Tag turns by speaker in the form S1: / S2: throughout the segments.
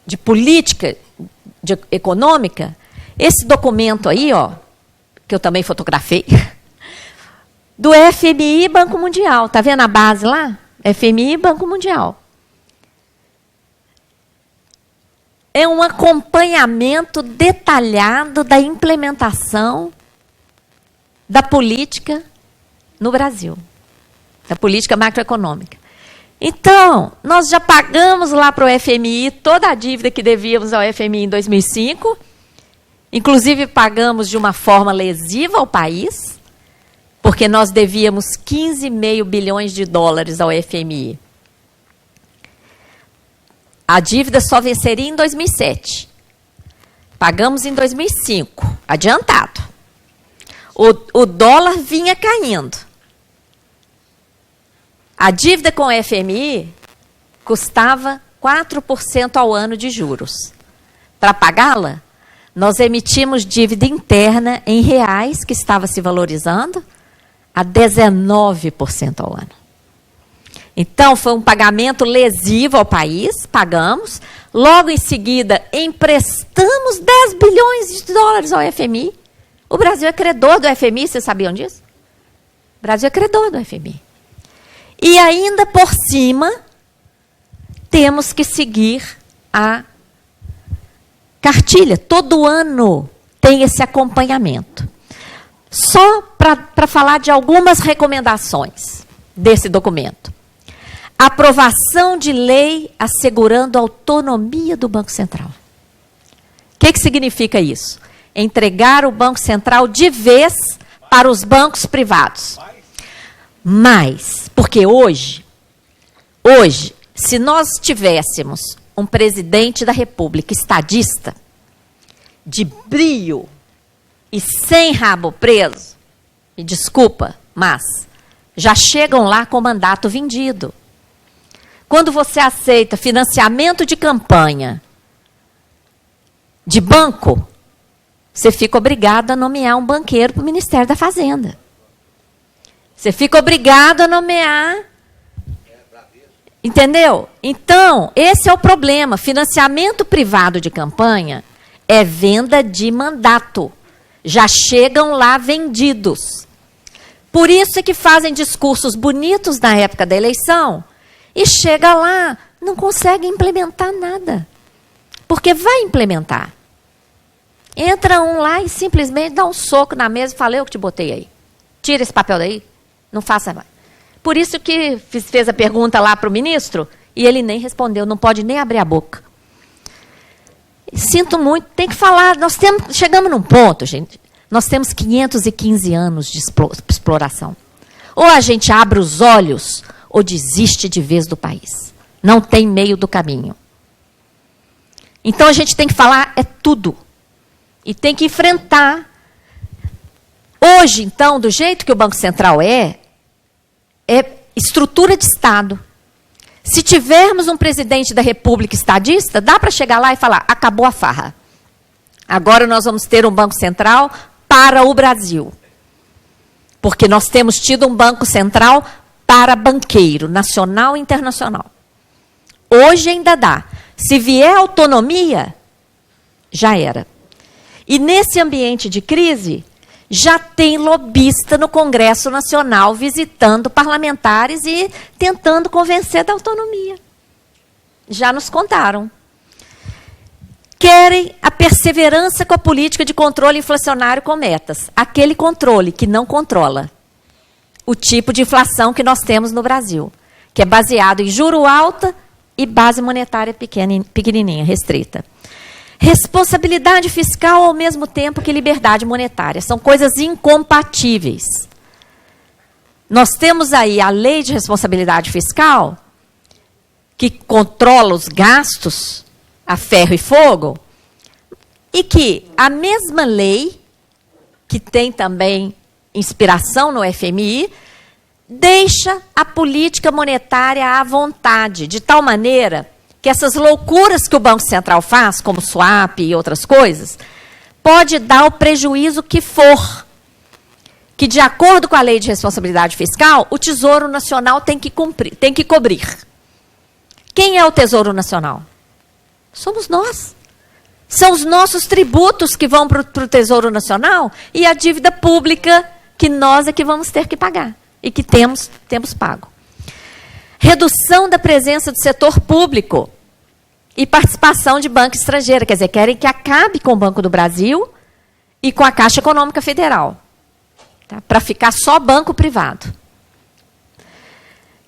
S1: de política econômica, esse documento aí, ó, que eu também fotografei, do FMI e Banco Mundial. Está vendo a base lá? FMI e Banco Mundial. É um acompanhamento detalhado da implementação da política no Brasil, da política macroeconômica. Então, nós já pagamos lá para o FMI toda a dívida que devíamos ao FMI em 2005, inclusive pagamos de uma forma lesiva ao país, porque nós devíamos 15,5 bilhões de dólares ao FMI. A dívida só venceria em 2007. Pagamos em 2005, adiantado. O dólar vinha caindo. A dívida com o FMI custava 4% ao ano de juros. Para pagá-la, nós emitimos dívida interna em reais, que estava se valorizando, a 19% ao ano. Então, foi um pagamento lesivo ao país, pagamos. Logo em seguida, emprestamos 10 bilhões de dólares ao FMI. O Brasil é credor do FMI, vocês sabiam disso? O Brasil é credor do FMI. E ainda por cima, temos que seguir a cartilha. Todo ano tem esse acompanhamento. Só para falar de algumas recomendações desse documento. Aprovação de lei assegurando a autonomia do Banco Central. O que significa isso? Entregar o Banco Central de vez para os bancos privados. Mas, porque hoje, se nós tivéssemos um presidente da República estadista, de brio e sem rabo preso, me desculpa, mas já chegam lá com mandato vendido. Quando você aceita financiamento de campanha de banco, você fica obrigado a nomear um banqueiro para o Ministério da Fazenda. Você fica obrigado a nomear. Entendeu? Então, esse é o problema. Financiamento privado de campanha é venda de mandato. Já chegam lá vendidos. Por isso é que fazem discursos bonitos na época da eleição e chega lá, não consegue implementar nada. Porque vai implementar. Entra um lá e simplesmente dá um soco na mesa e fala, eu que te botei aí. Tira esse papel daí. Não faça mais. Por isso que fez a pergunta lá para o ministro e ele nem respondeu, não pode nem abrir a boca. Sinto muito, tem que falar. Chegamos num ponto, gente. Nós temos 515 anos de exploração. Ou a gente abre os olhos ou desiste de vez do país. Não tem meio do caminho. Então a gente tem que falar tudo. E tem que enfrentar. Hoje, então, do jeito que o Banco Central é estrutura de Estado. Se tivermos um presidente da República estadista, dá para chegar lá e falar, acabou a farra. Agora nós vamos ter um Banco Central para o Brasil. Porque nós temos tido um Banco Central para banqueiro, nacional e internacional. Hoje ainda dá. Se vier autonomia, já era. E nesse ambiente de crise, já tem lobista no Congresso Nacional visitando parlamentares e tentando convencer da autonomia. Já nos contaram. Querem a perseverança com a política de controle inflacionário com metas. Aquele controle que não controla o tipo de inflação que nós temos no Brasil, que é baseado em juro alta e base monetária pequenininha, restrita. Responsabilidade fiscal ao mesmo tempo que liberdade monetária. São coisas incompatíveis. Nós temos aí a lei de responsabilidade fiscal, que controla os gastos a ferro e fogo, e que a mesma lei, que tem também inspiração no FMI, deixa a política monetária à vontade, de tal maneira que essas loucuras que o Banco Central faz, como swap e outras coisas, pode dar o prejuízo que for. Que, de acordo com a lei de responsabilidade fiscal, o Tesouro Nacional tem que cobrir. Quem é o Tesouro Nacional? Somos nós. São os nossos tributos que vão para o Tesouro Nacional e a dívida pública que nós é que vamos ter que pagar e que temos pago. Redução da presença do setor público e participação de banca estrangeira. Quer dizer, querem que acabe com o Banco do Brasil e com a Caixa Econômica Federal, tá? Para ficar só banco privado.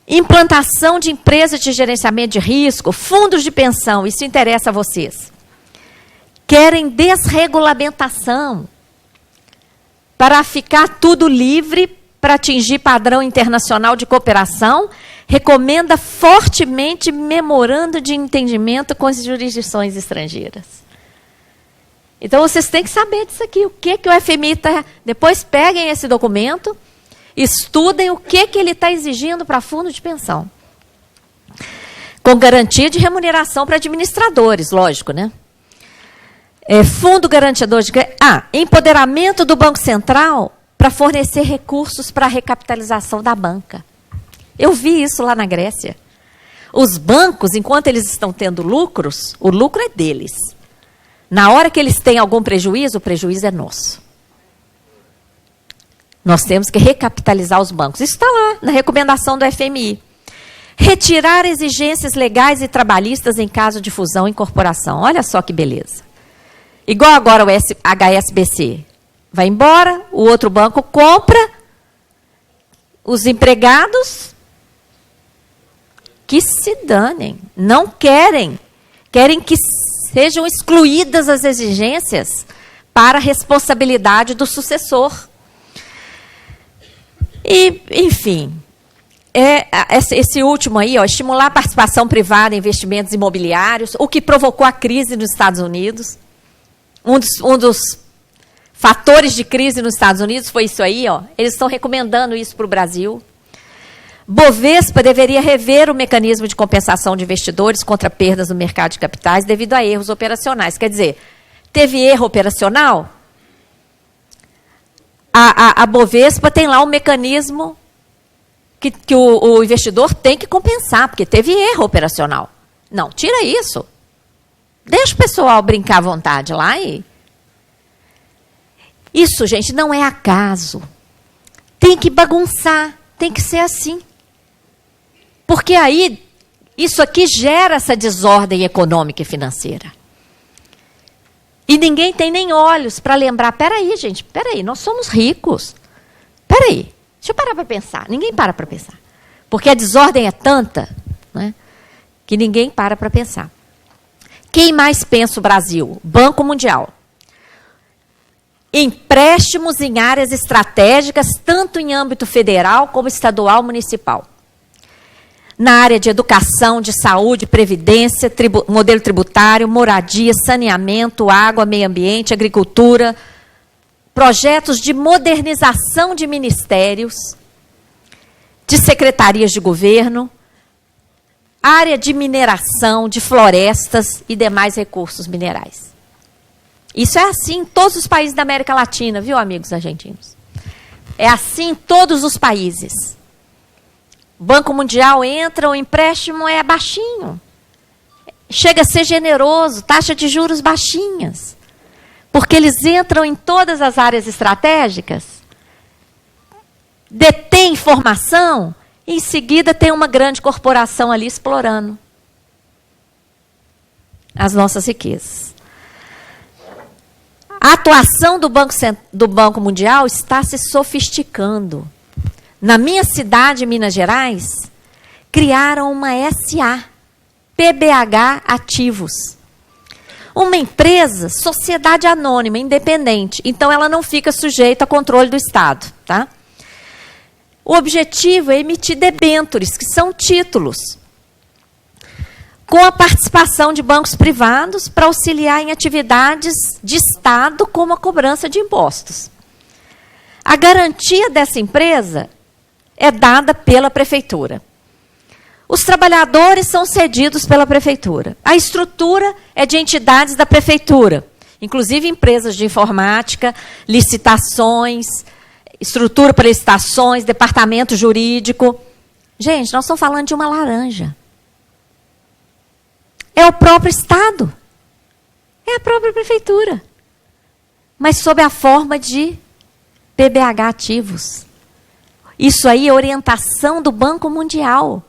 S1: Implantação de empresas de gerenciamento de risco, fundos de pensão, isso interessa a vocês. Querem desregulamentação para ficar tudo livre para atingir padrão internacional de cooperação. Recomenda fortemente memorando de entendimento com as jurisdições estrangeiras. Então, vocês têm que saber disso aqui. O que o FMI está... Depois peguem esse documento, estudem o que ele está exigindo para fundo de pensão. Com garantia de remuneração para administradores, lógico, né? Fundo garantidor de... empoderamento do Banco Central para fornecer recursos para a recapitalização da banca. Eu vi isso lá na Grécia. Os bancos, enquanto eles estão tendo lucros, o lucro é deles. Na hora que eles têm algum prejuízo, o prejuízo é nosso. Nós temos que recapitalizar os bancos. Isso está lá, na recomendação do FMI. Retirar exigências legais e trabalhistas em caso de fusão e incorporação. Olha só que beleza. Igual agora o HSBC. Vai embora, o outro banco compra, os empregados que se danem. Não querem. Querem que sejam excluídas as exigências para a responsabilidade do sucessor. E, enfim, esse último aí, estimular a participação privada em investimentos imobiliários, o que provocou a crise nos Estados Unidos. Um dos fatores de crise nos Estados Unidos foi isso aí, eles estão recomendando isso para o Brasil. Bovespa deveria rever o mecanismo de compensação de investidores contra perdas no mercado de capitais devido a erros operacionais. Quer dizer, teve erro operacional? A Bovespa tem lá um mecanismo que o investidor tem que compensar, porque teve erro operacional. Não, tira isso. Deixa o pessoal brincar à vontade lá e... Isso, gente, não é acaso. Tem que bagunçar, tem que ser assim. Porque aí, isso aqui gera essa desordem econômica e financeira. E ninguém tem nem olhos para lembrar, peraí, gente, peraí, nós somos ricos. Peraí, deixa eu parar para pensar. Ninguém para pensar. Porque a desordem é tanta, né, que ninguém para pensar. Quem mais pensa o Brasil? Banco Mundial. Empréstimos em áreas estratégicas, tanto em âmbito federal como estadual, municipal. Na área de educação, de saúde, previdência, modelo tributário, moradia, saneamento, água, meio ambiente, agricultura, projetos de modernização de ministérios, de secretarias de governo, área de mineração, de florestas e demais recursos minerais. Isso é assim em todos os países da América Latina, viu, amigos argentinos? É assim em todos os países. O Banco Mundial entra, o empréstimo é baixinho. Chega a ser generoso, taxa de juros baixinhas. Porque eles entram em todas as áreas estratégicas, detêm informação, e em seguida tem uma grande corporação ali explorando as nossas riquezas. A atuação do Banco Mundial está se sofisticando. Na minha cidade, Minas Gerais, criaram uma SA, PBH Ativos. Uma empresa, sociedade anônima, independente. Então, ela não fica sujeita a controle do Estado. Tá? O objetivo é emitir debêntures, que são títulos, com a participação de bancos privados para auxiliar em atividades de Estado, como a cobrança de impostos. A garantia dessa empresa é dada pela prefeitura. Os trabalhadores são cedidos pela prefeitura. A estrutura é de entidades da prefeitura, inclusive empresas de informática, licitações, estrutura para licitações, departamento jurídico. Gente, nós estamos falando de uma laranja. É o próprio Estado. É a própria prefeitura. Mas sob a forma de PBH ativos. Isso aí é orientação do Banco Mundial.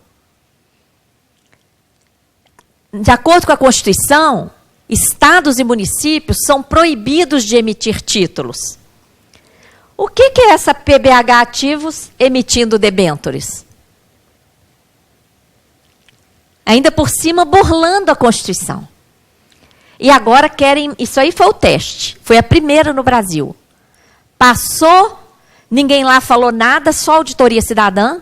S1: De acordo com a Constituição, estados e municípios são proibidos de emitir títulos. O que é essa PBH ativos emitindo debêntures? Ainda por cima, burlando a Constituição. E agora querem... Isso aí foi o teste. Foi a primeira no Brasil. Passou, ninguém lá falou nada, só a Auditoria Cidadã,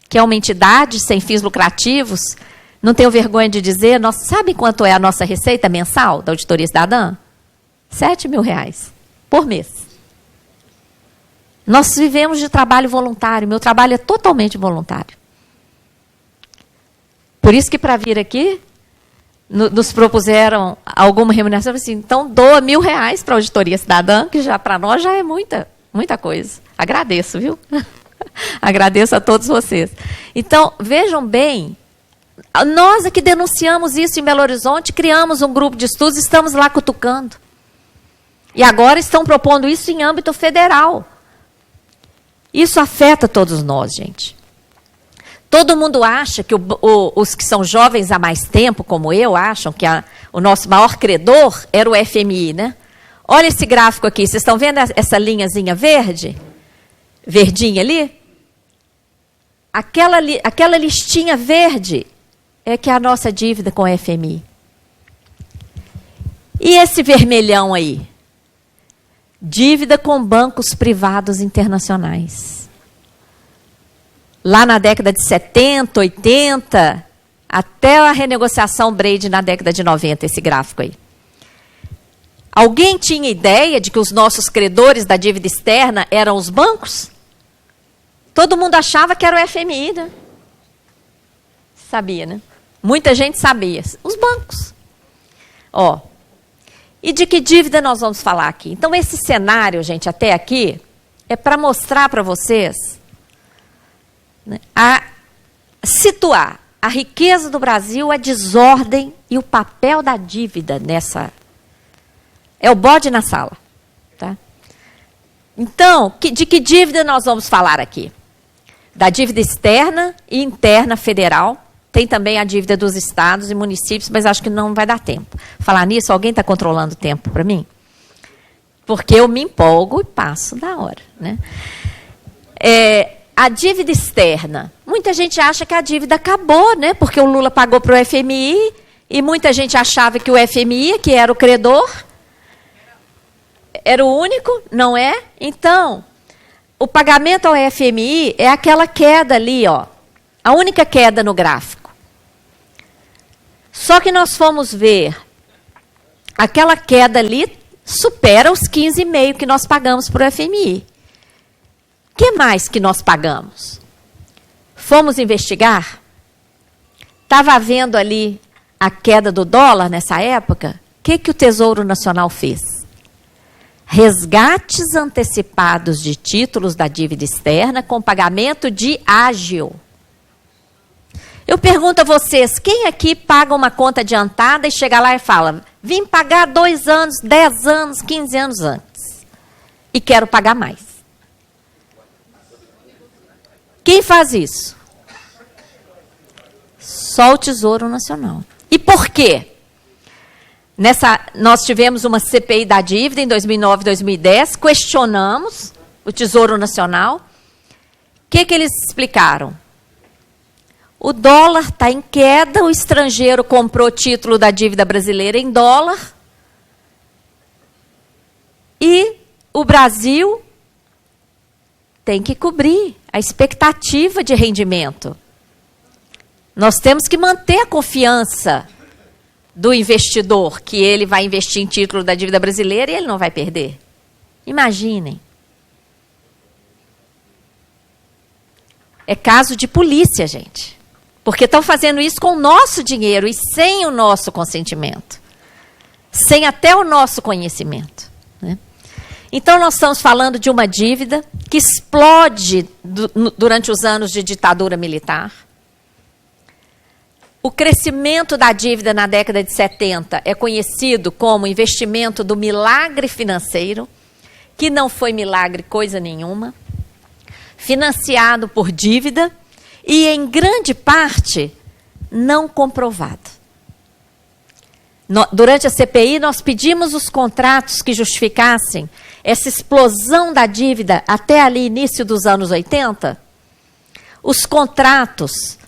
S1: que é uma entidade sem fins lucrativos. Não tenho vergonha de dizer, sabe quanto é a nossa receita mensal da Auditoria Cidadã? R$7 mil por mês. Nós vivemos de trabalho voluntário, meu trabalho é totalmente voluntário. Por isso que para vir aqui, nos propuseram alguma remuneração, assim, então doa R$1.000 para a Auditoria Cidadã, que já para nós já é muita coisa. Agradeço, viu? Agradeço a todos vocês. Então, vejam bem, nós aqui denunciamos isso em Belo Horizonte, criamos um grupo de estudos, estamos lá cutucando. E agora estão propondo isso em âmbito federal. Isso afeta todos nós, gente. Todo mundo acha que os que são jovens há mais tempo, como eu, acham que o nosso maior credor era o FMI, né? Olha esse gráfico aqui, vocês estão vendo essa linhazinha verde? Verdinha ali? Aquela listinha verde é que é a nossa dívida com o FMI. E esse vermelhão aí? Dívida com bancos privados internacionais. Lá na década de 70, 80, até a renegociação Brady na década de 90, esse gráfico aí. Alguém tinha ideia de que os nossos credores da dívida externa eram os bancos? Todo mundo achava que era o FMI, né? Sabia, né? Muita gente sabia. Os bancos. Ó. E de que dívida nós vamos falar aqui? Então, esse cenário, gente, até aqui, é para mostrar para vocês, né, situar a riqueza do Brasil, a desordem e o papel da dívida nessa... É o bode na sala. Tá? Então, de que dívida nós vamos falar aqui? Da dívida externa e interna federal. Tem também a dívida dos estados e municípios, mas acho que não vai dar tempo. Falar nisso, alguém está controlando o tempo para mim? Porque eu me empolgo e passo da hora. Né? A dívida externa. Muita gente acha que a dívida acabou, né? Porque o Lula pagou para o FMI e muita gente achava que o FMI, que era o credor, era o único, não é? Então, o pagamento ao FMI é aquela queda ali, ó, a única queda no gráfico. Só que nós fomos ver, aquela queda ali supera os 15,5 que nós pagamos para o FMI. O que mais que nós pagamos? Fomos investigar? Estava havendo ali a queda do dólar nessa época. O que o Tesouro Nacional fez? Resgates antecipados de títulos da dívida externa com pagamento de ágio. Eu pergunto a vocês, quem aqui paga uma conta adiantada e chega lá e fala, vim pagar 2 anos, 10 anos, 15 anos antes e quero pagar mais? Quem faz isso? Só o Tesouro Nacional. E por quê? Nós tivemos uma CPI da dívida em 2009 e 2010, questionamos o Tesouro Nacional. O que eles explicaram? O dólar está em queda, o estrangeiro comprou título da dívida brasileira em dólar e o Brasil tem que cobrir a expectativa de rendimento. Nós temos que manter a confiança do investidor, que ele vai investir em título da dívida brasileira e ele não vai perder. Imaginem. É caso de polícia, gente. Porque estão fazendo isso com o nosso dinheiro e sem o nosso consentimento. Sem até o nosso conhecimento. Né? Então, nós estamos falando de uma dívida que explode durante os anos de ditadura militar. O crescimento da dívida na década de 70 é conhecido como investimento do milagre financeiro, que não foi milagre coisa nenhuma, financiado por dívida e, em grande parte, não comprovado. Durante a CPI, nós pedimos os contratos que justificassem essa explosão da dívida até ali, início dos anos 80. Os contratos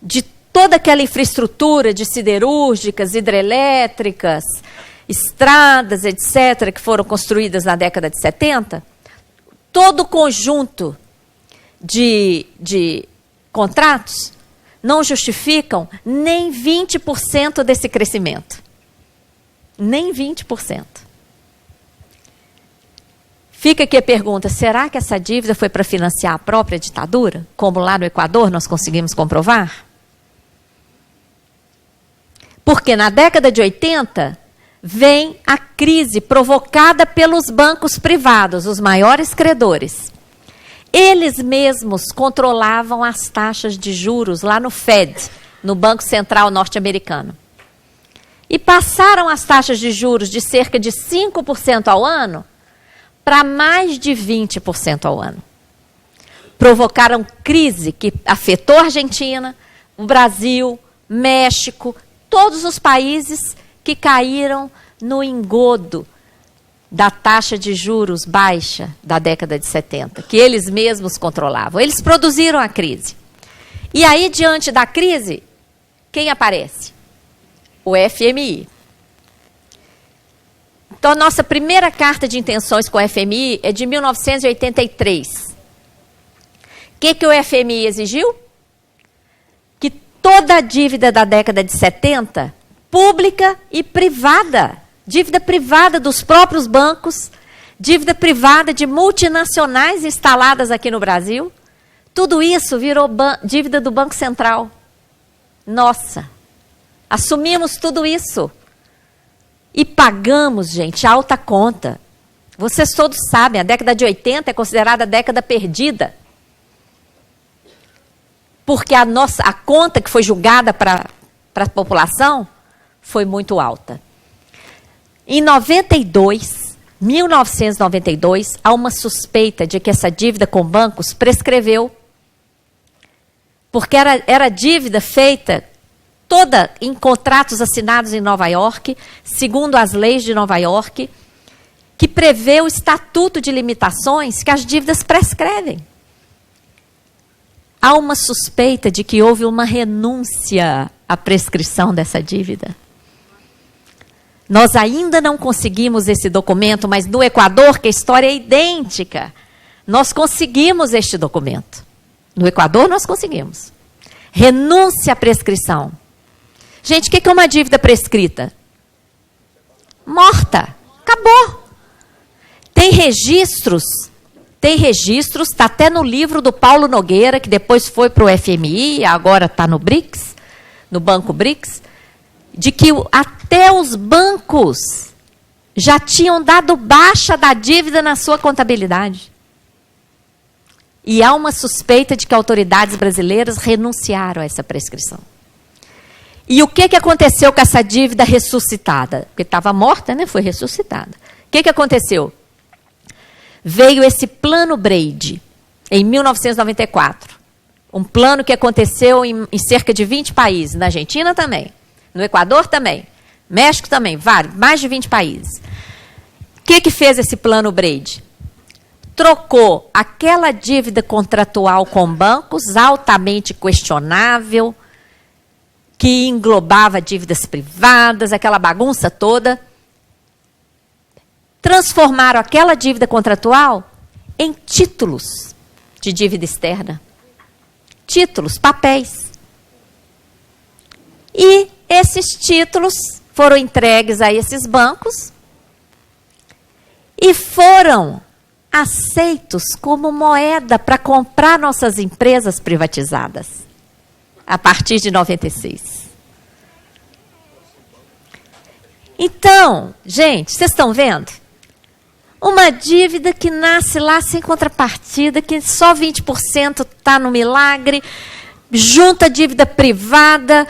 S1: de toda aquela infraestrutura de siderúrgicas, hidrelétricas, estradas, etc., que foram construídas na década de 70, todo o conjunto de contratos não justificam nem 20% desse crescimento. Nem 20%. Fica aqui a pergunta, será que essa dívida foi para financiar a própria ditadura? Como lá no Equador nós conseguimos comprovar? Porque na década de 80, vem a crise provocada pelos bancos privados, os maiores credores. Eles mesmos controlavam as taxas de juros lá no Fed, no Banco Central norte-americano. E passaram as taxas de juros de cerca de 5% ao ano para mais de 20% ao ano. Provocaram crise que afetou a Argentina, o Brasil, México, todos os países que caíram no engodo da taxa de juros baixa da década de 70, que eles mesmos controlavam. Eles produziram a crise. E aí, diante da crise, quem aparece? O FMI. Então, a nossa primeira carta de intenções com o FMI é de 1983. O que o FMI exigiu? Que toda a dívida da década de 70, pública e privada, dívida privada dos próprios bancos, dívida privada de multinacionais instaladas aqui no Brasil, tudo isso virou dívida do Banco Central. Nossa, assumimos tudo isso. E pagamos, gente, alta conta. Vocês todos sabem, a década de 80 é considerada a década perdida. Porque a conta que foi julgada para a população foi muito alta. Em 1992, há uma suspeita de que essa dívida com bancos prescreveu. Porque era dívida feita toda em contratos assinados em Nova York, segundo as leis de Nova York, que prevê o estatuto de limitações que as dívidas prescrevem. Há uma suspeita de que houve uma renúncia à prescrição dessa dívida. Nós ainda não conseguimos esse documento, mas no Equador, que a história é idêntica, nós conseguimos este documento. No Equador, nós conseguimos. Renúncia à prescrição. Gente, o que é uma dívida prescrita? Morta. Acabou. Tem registros, está até no livro do Paulo Nogueira, que depois foi para o FMI, agora está no BRICS, no Banco BRICS, de que até os bancos já tinham dado baixa da dívida na sua contabilidade. E há uma suspeita de que autoridades brasileiras renunciaram a essa prescrição. E o que aconteceu com essa dívida ressuscitada? Porque estava morta, né? Foi ressuscitada. O que aconteceu? Veio esse plano Brady, em 1994. Um plano que aconteceu em cerca de 20 países. Na Argentina também. No Equador também. México também. Vários, mais de 20 países. O que fez esse plano Brady? Trocou aquela dívida contratual com bancos, altamente questionável, que englobava dívidas privadas, aquela bagunça toda, transformaram aquela dívida contratual em títulos de dívida externa. Títulos, papéis. E esses títulos foram entregues a esses bancos e foram aceitos como moeda para comprar nossas empresas privatizadas. A partir de 96. Então, gente, vocês estão vendo? Uma dívida que nasce lá sem contrapartida, que só 20% está no milagre, junta dívida privada,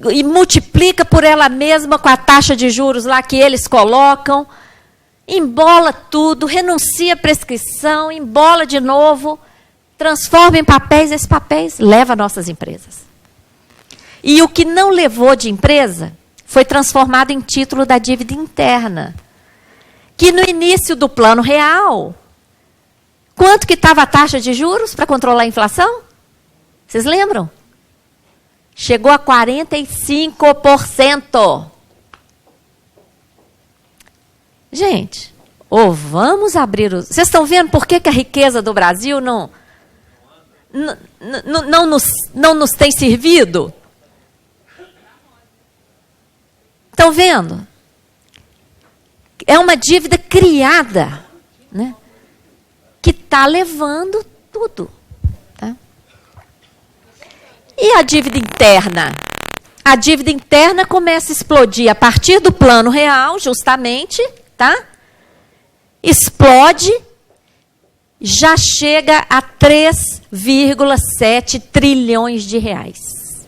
S1: e multiplica por ela mesma com a taxa de juros lá que eles colocam, embola tudo, renuncia à prescrição, embola de novo, transforma em papéis, esses papéis leva nossas empresas. E o que não levou de empresa foi transformado em título da dívida interna, que no início do Plano Real, quanto que estava a taxa de juros para controlar a inflação? Vocês lembram? Chegou a 45%. Gente, ou vamos abrir os... Vocês estão vendo por que a riqueza do Brasil não nos tem servido? Estão vendo? É uma dívida criada, né? Que está levando tudo. Tá? E a dívida interna? A dívida interna começa a explodir a partir do Plano Real, justamente, tá? Explode, já chega a 3,7 trilhões de reais.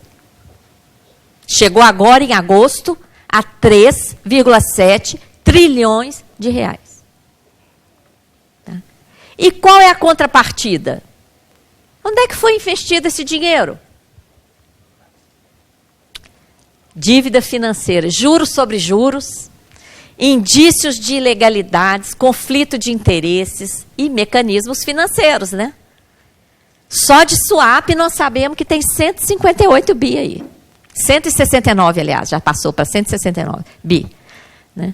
S1: Chegou agora, em agosto, a 3,7 trilhões de reais. Tá? E qual é a contrapartida? Onde é que foi investido esse dinheiro? Dívida financeira, juros sobre juros, indícios de ilegalidades, conflito de interesses e mecanismos financeiros, né? Só de swap nós sabemos que tem 158 bi aí. 169, aliás, já passou para 169 bi. Né?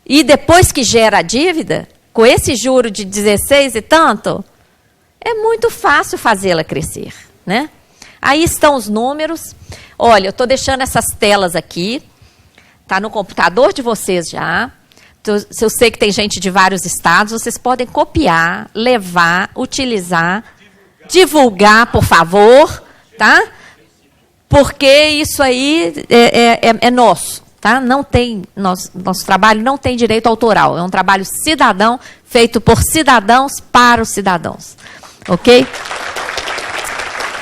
S1: E depois que gera a dívida, com esse juro de 16 e tanto, é muito fácil fazê-la crescer. Né? Aí estão os números. Olha, eu estou deixando essas telas aqui. Está no computador de vocês já. Se eu sei que tem gente de vários estados, vocês podem copiar, levar, utilizar, divulgar, por favor, tá? Porque isso aí é nosso, tá? Não tem, nosso trabalho não tem direito autoral. É um trabalho cidadão, feito por cidadãos para os cidadãos. Ok?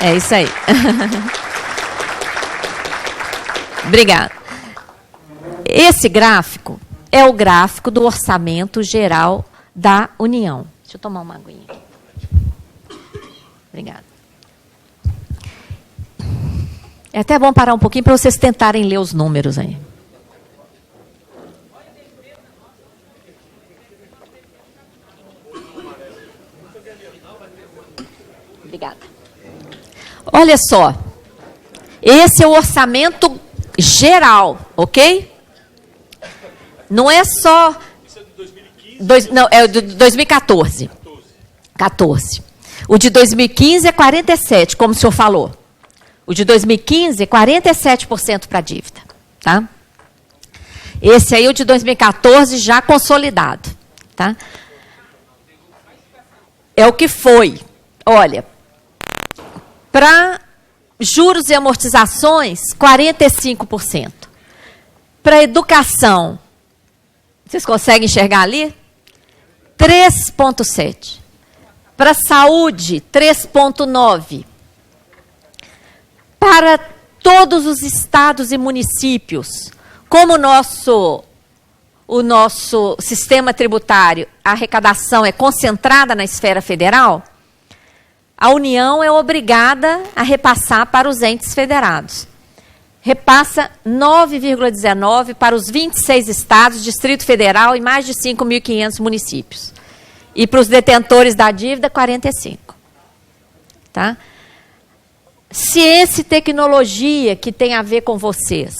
S1: É isso aí. Obrigada. Esse gráfico é o gráfico do orçamento geral da União. Deixa eu tomar uma aguinha. Obrigada. É até bom parar um pouquinho para vocês tentarem ler os números aí. Obrigada. Olha só. Esse é o orçamento geral, ok? Não é só... Isso é de 2015? Não, é de 2014. 14. O de 2015 é 47%, como o senhor falou. O de 2015 é 47% para a dívida. Tá? Esse aí é o de 2014 já consolidado. Tá? É o que foi. Olha, para juros e amortizações, 45%. Para educação, vocês conseguem enxergar ali? 3,7%. Para saúde, 3,9%. Para todos os estados e municípios, como o nosso sistema tributário, a arrecadação é concentrada na esfera federal, a União é obrigada a repassar para os entes federados. Repassa 9,19% para os 26 estados, Distrito Federal e mais de 5.500 municípios. E para os detentores da dívida, 45%. Tá? Ciência e tecnologia, que tem a ver com vocês,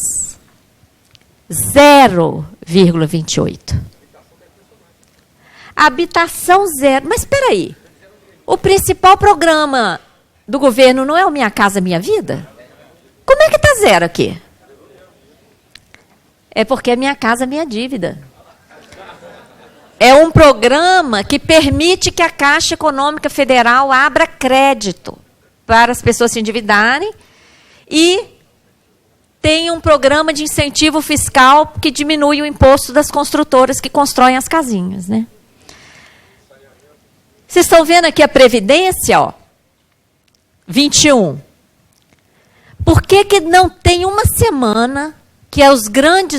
S1: 0,28%. Habitação, 0%. Mas espera aí. O principal programa do governo não é o Minha Casa Minha Vida? Como é que está 0 aqui? É porque é Minha Casa Minha Dívida. É um programa que permite que a Caixa Econômica Federal abra crédito para as pessoas se endividarem e tem um programa de incentivo fiscal que diminui o imposto das construtoras que constroem as casinhas, né? Vocês estão vendo aqui a Previdência, ó, 21. Por que não tem uma semana que os grandes